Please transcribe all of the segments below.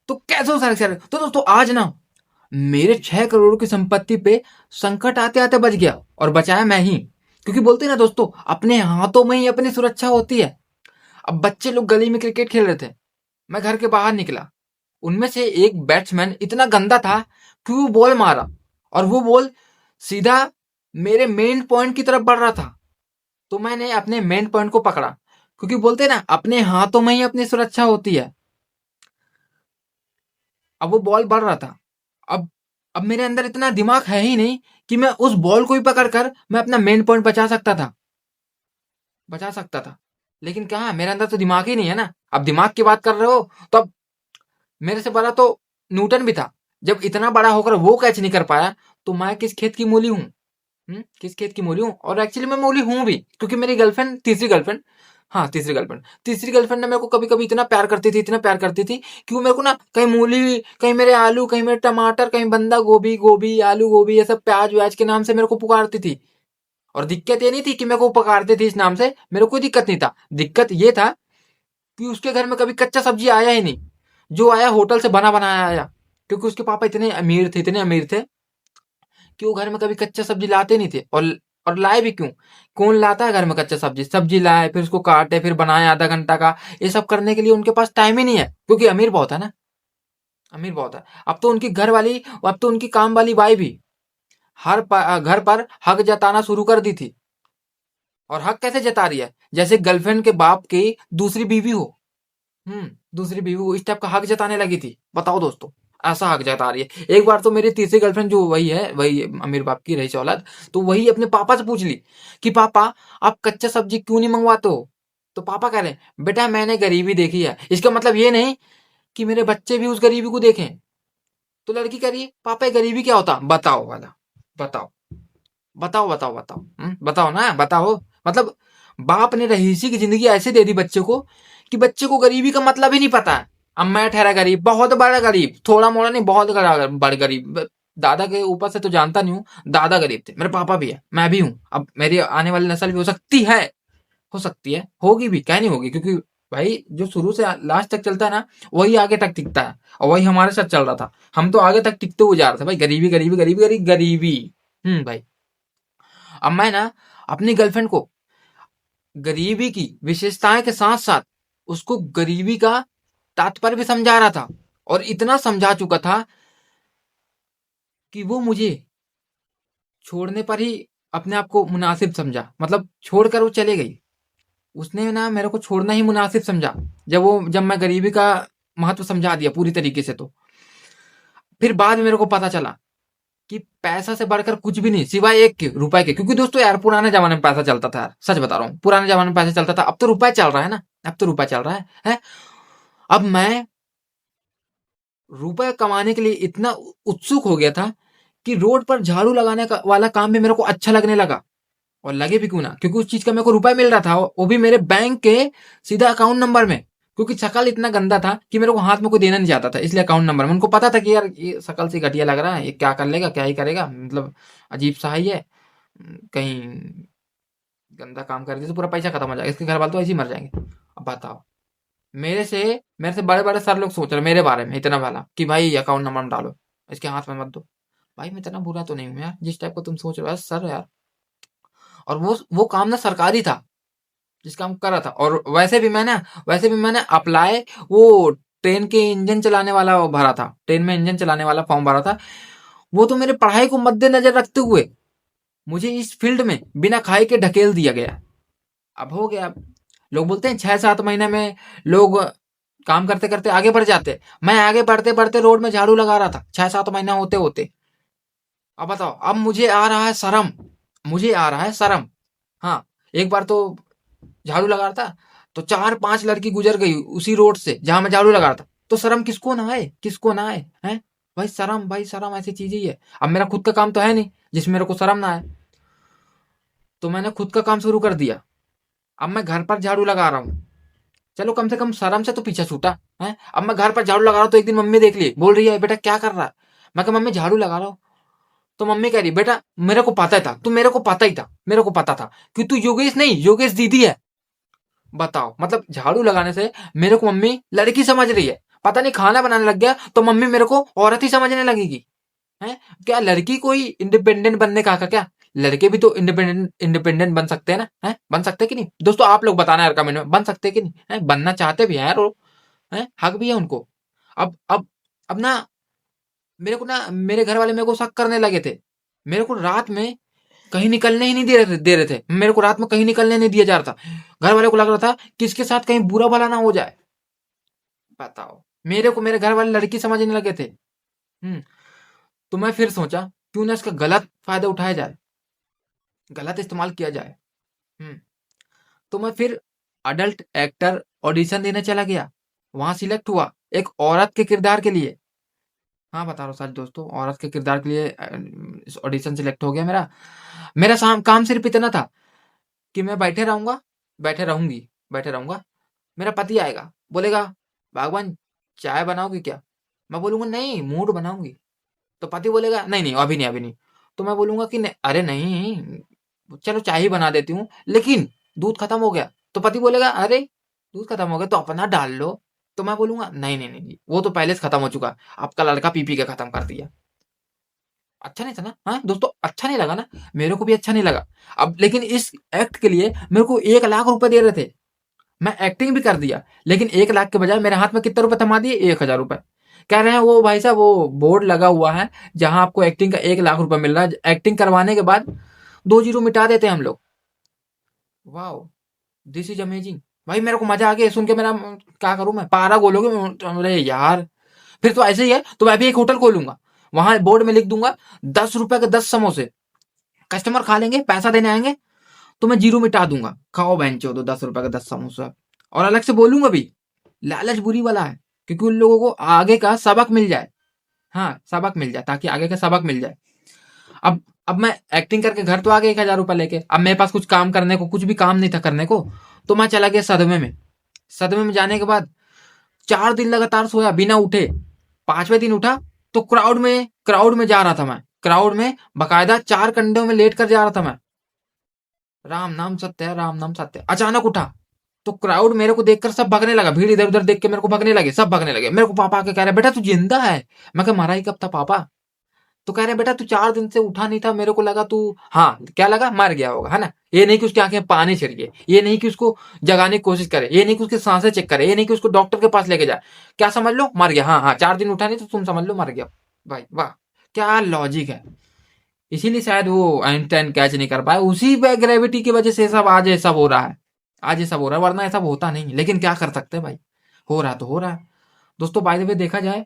तो कैसे हो सारे? तो दोस्तों आज ना मेरे 6 करोड़ की संपत्ति पे संकट आते आते बच गया, और बचाया मैं ही। क्योंकि बोलते हैं ना दोस्तों, अपने हाथों में ही अपनी सुरक्षा होती है। अब बच्चे लोग गली में क्रिकेट खेल रहे थे, मैं घर के बाहर निकला, उनमें से एक बैट्समैन इतना गंदा था कि वो बॉल मारा, और वो बॉल सीधा मेरे मेन पॉइंट की तरफ बढ़ रहा था। तो मैंने अपने मेन पॉइंट को पकड़ा, क्योंकि बोलते हैं ना, अपने हाथों में ही अपनी सुरक्षा होती है। अब वो बॉल बढ़ रहा था। अब अब मेरे अंदर इतना दिमाग है ही नहीं कि मैं उस बॉल को ही पकड़कर मैं अपना मेन पॉइंट बचा सकता था। लेकिन कहाँ, मेरे अंदर तो दिमाग ही नहीं है ना। अब दिमाग की बात कर रहे हो, तो अब मेरे से बड़ा तो न्यूटन भी था। जब इतना बड़ा होकर वो कैच नहीं कर पाया, तो मैं किस खेत की मूली हूँ? किस खेत की मूली हूँ? और एक्चुअली मैं मूली हूँ भी, क्योंकि मेरी गर्लफ्रेंड, तीसरी गर्लफ्रेंड, हाँ तीसरी गर्लफ्रेंड ने मेरे को कभी कभी इतना प्यार करती थी कि वो मेरे को ना, कहीं मूली, कहीं मेरे आलू, कहीं मेरे टमाटर, कहीं बंदा गोभी, आलू गोभी, ये सब प्याज व्याज के नाम से मेरे को पुकारती थी। और दिक्कत ये नहीं थी कि मेरे को पुकारते थे इस नाम से, मेरे को कोई दिक्कत नहीं था। दिक्कत ये था कि उसके घर में कभी कच्चा सब्जी आया ही नहीं। जो आया होटल से बना बनाया आया, क्योंकि उसके पापा इतने अमीर थे कि वो घर में कभी कच्चा सब्जी लाते नहीं थे। और लाए भी क्यों? कौन लाता है घर में कच्चा सब्जी? सब्जी लाए, फिर उसको काटे, फिर बनाए आधा घंटा का। ये सब करने के लिए उनके पास टाइम ही नहीं है, क्योंकि अमीर बहुत है ना, अमीर बहुत है। अब तो उनकी काम वाली बाई भी घर पर हक जताना शुरू कर दी थी। और हक कैसे जता रही है? जैसे गर्लफ्रेंड के बाप की दूसरी बीवी हो। दूसरी बीवी को इस टाइप का हक जताने लगी थी। बताओ दोस्तों, ऐसा हक जता रही है। एक बार तो मेरी तीसरी गर्लफ्रेंड, जो वही अमीर बाप की रईस औलाद, तो वही अपने पापा से पूछ ली कि पापा, आप कच्चा सब्जी क्यों नहीं मंगवाते हो? तो पापा कह रहे हैं, बेटा मैंने गरीबी देखी है। इसका मतलब ये नहीं कि मेरे बच्चे भी उस गरीबी को देखें। तो लड़की कह रही है, पापा ये गरीबी क्या होता? बताओ वाला, बताओ, बताओ ना, बताओ। मतलब बाप ने रईसी की जिंदगी ऐसे दे दी बच्चे को कि बच्चे को गरीबी का मतलब ही नहीं पता है। अब मैं ठहरा गरीब, बहुत बड़ा गरीब, थोड़ा मोड़ा नहीं, बहुत बड़ा गरीब। दादा के ऊपर से तो जानता नहीं हूँ, दादा गरीब थे, मेरे पापा भी है, मैं भी हूँ। अब मेरी आने वाली नस्ल भी हो सकती है, होगी भी, क्या नहीं होगी? क्योंकि भाई जो शुरू से लास्ट तक चलता है ना, वही आगे तक टिकता है, और वही हमारे साथ चल रहा था। हम तो आगे तक टिकते हुए जा रहे थे भाई। गरीबी गरीबी गरीबी गरीबी गरीबी। भाई, अब मैं ना अपनी गर्लफ्रेंड को गरीबी की विशेषताएं के साथ साथ उसको गरीबी का तात्पर्य भी समझा रहा था, और इतना समझा चुका था कि वो मुझे छोड़ने पर ही अपने आप को मुनासिब समझा। मतलब छोड़कर वो चले गई। उसने ना मेरे को छोड़ना ही मुनासिब समझा, जब मैं गरीबी का महत्व समझा दिया पूरी तरीके से। तो फिर बाद में मेरे को पता चला कि पैसा से बढ़कर कुछ भी नहीं, सिवाय एक के रुपए के। क्योंकि दोस्तों यार, पुराने जमाने में पैसा चलता था यार, सच बता रहा हूँ, पुराने जमाने में पैसा चलता था। अब तो रुपए चल रहा है ना, अब तो रुपए चल रहा है? अब मैं रुपए कमाने के लिए इतना उत्सुक हो गया था कि रोड पर झाड़ू लगाने का वाला काम भी मेरे को अच्छा लगने लगा। और लगे भी क्यों ना, क्योंकि उस चीज का मेरे को रुपए मिल रहा था, वो भी मेरे बैंक के सीधा अकाउंट नंबर में। क्योंकि शकल इतना गंदा था कि मेरे को हाथ में कोई देना नहीं चाहता था, इसलिए अकाउंट नंबर में। उनको पता था कि यार ये शकल से घटिया लग रहा है, ये क्या कर लेगा, क्या ही करेगा, मतलब अजीब सा ही है, कहीं गंदा काम कर दिया तो पूरा पैसा खत्म हो जाएगा, इसके घर वाले तो ऐसे ही मर जाएंगे। अब बताओ, मेरे से बड़े बड़े सर लोग सोच रहे मेरे बारे में इतना भला कि भाई अकाउंट नंबर डालो, इसके हाथ में मत दो। भाई मैं इतना बुरा तो नहीं हूँ यार, जिस टाइप का तुम सोच रहे हो सर यार। और वो काम ना सरकारी था, जिस काम कर रहा था। और वैसे भी मैंने अप्लाई, वो ट्रेन के इंजन चलाने वाला वो भरा था, ट्रेन में इंजन चलाने वाला फॉर्म भरा था। वो तो मेरे पढ़ाई को मद्देनजर रखते हुए मुझे इस फील्ड में बिना खाए के ढकेल दिया गया। अब हो गया। लोग बोलते हैं 6-7 महीने में लोग काम करते करते आगे बढ़ जाते। मैं आगे बढ़ते बढ़ते रोड में झाड़ू लगा रहा था 6-7 महीना होते होते। अब बताओ, अब मुझे आ रहा है शर्म, मुझे आ रहा है शर्म। हाँ, एक बार तो झाड़ू लगा रहा था, तो 4-5 लड़की गुजर गई उसी रोड से जहां मैं झाड़ू लगा रहा था। तो शर्म किसको ना आए, किसको ना आए हैं? भाई शर्म ऐसी चीज ही है। अब मेरा खुद का काम तो है नहीं जिसमें मेरे को शर्म ना आए, तो मैंने खुद का काम शुरू कर दिया। अब मैं घर पर झाड़ू लगा रहा हूँ, चलो कम से कम शर्म से तो पीछा छूटा है। अब मैं घर पर झाड़ू लगा रहा हूँ, तो एक दिन मम्मी देख ली, बोल रही है बेटा क्या कर रहा है? मैं कहा मम्मी झाड़ू लगा रहा हूँ। तो मम्मी कह रही, बेटा मेरे को पता था, तू मेरे को पता ही था, मेरे को पता था कि तू योगेश नहीं, योगेश दीदी है। बताओ, मतलब झाड़ू लगाने से मेरे को मम्मी लड़की समझ रही है। पता नहीं खाना बनाने लग गया तो मम्मी मेरे को औरत ही समझने लगेगी। है क्या लड़की कोई इंडिपेंडेंट बनने का क्या? लड़के भी तो इंडिपेंडेंट इंडिपेंडेंट बन सकते हैं ना? है बन सकते कि नहीं दोस्तों? आप लोग बताना यार कमेंट में, बन सकते कि नहीं? है बनना चाहते भी हैं यार वो, है हक भी है उनको। अब ना मेरे को ना मेरे घर वाले मेरे को शक करने लगे थे। मेरे को रात में कहीं निकलने ही नहीं दे रहे थे। मेरे को रात में कहीं निकलने नहीं दिया जा रहा था। घर वाले को लग रहा था कि इसके साथ कहीं बुरा भला ना हो जाए। बताओ, मेरे को मेरे घर वाले लड़की समझने लगे थे। तो मैं फिर सोचा क्यों ना इसका गलत फायदा उठाया जाए, गलत इस्तेमाल किया जाए। हम्म तो मैं फिर अडल्ट एक्टर ऑडिशन देने चला गया। वहां सिलेक्ट हुआ एक औरत के किरदार के लिए। हाँ बता रहा हूँ सच दोस्तों, औरत के किरदार के लिए ऑडिशन सिलेक्ट हो गया मेरा। मेरा काम सिर्फ इतना था कि मैं बैठे रहूंगा, बैठे रहूंगी, बैठे रहूंगा। मेरा पति आएगा, बोलेगा भगवान चाय बनाओगी क्या? मैं बोलूंगा नहीं, मूड बनाऊंगी। तो पति बोलेगा नहीं नहीं अभी नहीं, अभी नहीं। तो मैं बोलूंगा कि नहीं, अरे नहीं चलो चाय ही बना देती हूँ, लेकिन दूध खत्म हो गया। तो पति बोलेगा अरे दूध खत्म हो गया तो अपना डाल लो। तो मैं बोलूंगा नहीं नहीं नहीं वो तो पहले से खत्म हो चुका, आपका लड़का पी पी के खत्म कर दिया। अच्छा नहीं था ना? हाँ दोस्तों अच्छा नहीं लगा ना? मेरे को भी अच्छा नहीं लगा। अब लेकिन इस एक्ट के लिए मेरे को 1 लाख रुपए दे रहे थे। मैं एक्टिंग भी कर दिया, लेकिन 1 लाख के बजाय मेरे हाथ में कितने रुपए थमा दिए? 1,000 रुपए। कह रहे हैं वो भाई साहब वो बोर्ड लगा हुआ है जहां आपको एक्टिंग का 1 लाख रुपए मिल रहा है। एक्टिंग करवाने के बाद 2 जीरो मिटा देते हैं हम लोग। वाह, दिस इज अमेजिंग। भाई मेरे को मजा आ गया सुन के। मेरा क्या करूं मैं, पारा बोलोगे? अरे यार फिर तो ऐसे ही है, तो मैं भी एक होटल खोलूंगा। वहां बोर्ड में लिख दूंगा 10 रुपए के 10 समोसे, कस्टमर खा लेंगे, पैसा देने आएंगे तो मैं जीरो मिटा दूंगा। खाओ बेंचो तो 10 रुपए का 10 समोसा। और अलग से बोलूंगा भी लालच बुरी वाला है, क्योंकि उन लोगों को आगे का सबक मिल जाए। हाँ सबक मिल जाए, ताकि आगे का सबक मिल जाए। अब मैं एक्टिंग करके घर तो आ गया 1,000 रुपए लेके। अब मेरे पास कुछ काम करने को, कुछ भी काम नहीं था करने को। तो मैं चला गया सदमे में। सदमे में जाने के बाद 4 दिन लगातार सोया बिना उठे। 5वें दिन उठा तो क्राउड में जा रहा था मैं। क्राउड में बकायदा 4 कंधों में लेट कर जा रहा था मैं। राम नाम सत्य है, राम नाम सत्य है। अचानक उठा तो क्राउड मेरे को देखकर सब भागने लगा। भीड़ इधर उधर देख के मेरे को भागने लगे, सब भागने लगे। मेरे को पापा आके कह रहे बेटा तू जिंदा है। मैं कहा मरा ही कब था पापा? तो कह रहे बेटा तू 4 दिन से उठा नहीं था, मेरे को लगा तू, हाँ क्या लगा, मर गया होगा, है ना? ये नहीं कि उसकी आंखें पानी छिड़के, ये नहीं कि उसको जगाने की कोशिश करे, ये नहीं कि उसकी सांसें चेक करे, ये नहीं कि उसको डॉक्टर के पास लेके जाए। क्या समझ लो मर गया। हाँ हाँ 4 दिन उठा नहीं तो तुम समझ लो मर गया। भाई वाह, क्या लॉजिक है। इसीलिए शायद वो आइंस्टाइन कैच नहीं कर पाए। उसी पे ग्रेविटी की वजह से सब आज ये सब हो रहा है। आज ये सब हो रहा है, वरना ऐसा होता नहीं। लेकिन क्या कर सकते हैं भाई, हो रहा है तो हो रहा है। दोस्तों बाय द वे देखा जाए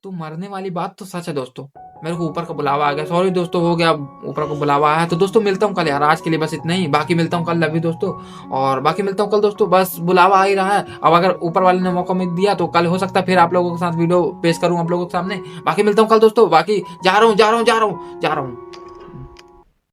तो मरने वाली बात तो सच है दोस्तों। मेरे को ऊपर का बुलावा आ गया, सॉरी दोस्तों, हो गया ऊपर का बुलावा आया। तो दोस्तों मिलता हूँ कल यार, आज के लिए बस इतना ही। बाकी मिलता हूँ कल, लव यू दोस्तों। और बाकी मिलता हूँ कल दोस्तों, बस बुलावा आ ही रहा है। अब अगर ऊपर वाले ने मौका मिल दिया तो कल हो सकता है फिर आप लोगों के साथ वीडियो पेश करूँ आप लोगों के सामने। बाकी मिलता हूँ कल दोस्तों। बाकी जा रहा हूँ, जा रहा हूँ, जा रहा हूँ, जा रहा हूँ।